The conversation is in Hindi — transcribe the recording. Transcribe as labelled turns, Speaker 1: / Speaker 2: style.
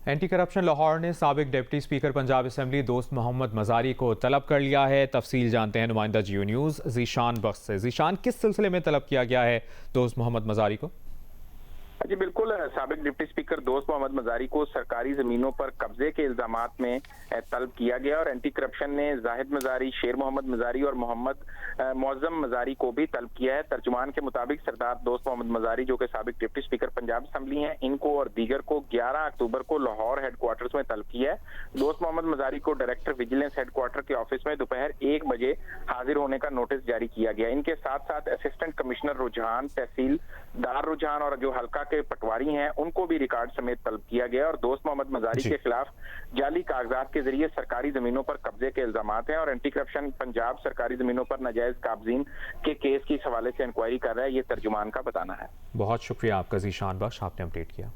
Speaker 1: एंटी करप्शन लाहौर ने साबिक डिप्टी स्पीकर पंजाब असम्बली दोस्त मोहम्मद मजारी को तलब कर लिया है। तफसील जानते हैं नुमाइंदा जियो न्यूज़ जीशान बख्श से। जीशान, किस सिलसिले में तलब किया गया है दोस्त मोहम्मद मजारी को?
Speaker 2: जी बिल्कुल, साबिक डिप्टी स्पीकर दोस्त मोहम्मद मजारी को सरकारी जमीनों पर कब्जे के इल्जामात में तलब किया गया और एंटी करप्शन ने जाहिद मजारी, शेर मोहम्मद मजारी और मोहम्मद मौजम मजारी को भी तलब किया है। तर्जुमान के मुताबिक सरदार दोस्त मोहम्मद मजारी, जो कि साबिक डिप्टी स्पीकर पंजाब असम्बली हैं, इनको और दीगर को 11 अक्टूबर को लाहौर हेडक्वार्टर्स में तलब किया है। दोस्त मोहम्मद मजारी को डायरेक्टर विजिलेंस हेडक्वार्टर के ऑफिस में दोपहर 1 बजे हाजिर होने का नोटिस जारी किया गया। इनके साथ साथ असिस्टेंट कमिश्नर रुझान, तहसीलदार रुझान और जो हल्का के पटवारी हैं उनको भी रिकॉर्ड समेत तलब किया गया और दोस्त मोहम्मद मजारी के खिलाफ जाली कागजात के जरिए सरकारी जमीनों पर कब्जे के इल्जामात हैं और एंटी करप्शन पंजाब सरकारी जमीनों पर नाजायज काबजीन के केस की इस हवाले से इंक्वायरी कर रहा है। ये तर्जुमान का बताना है।
Speaker 1: बहुत शुक्रिया आपका जीशान बख्श, आपने अपडेट किया।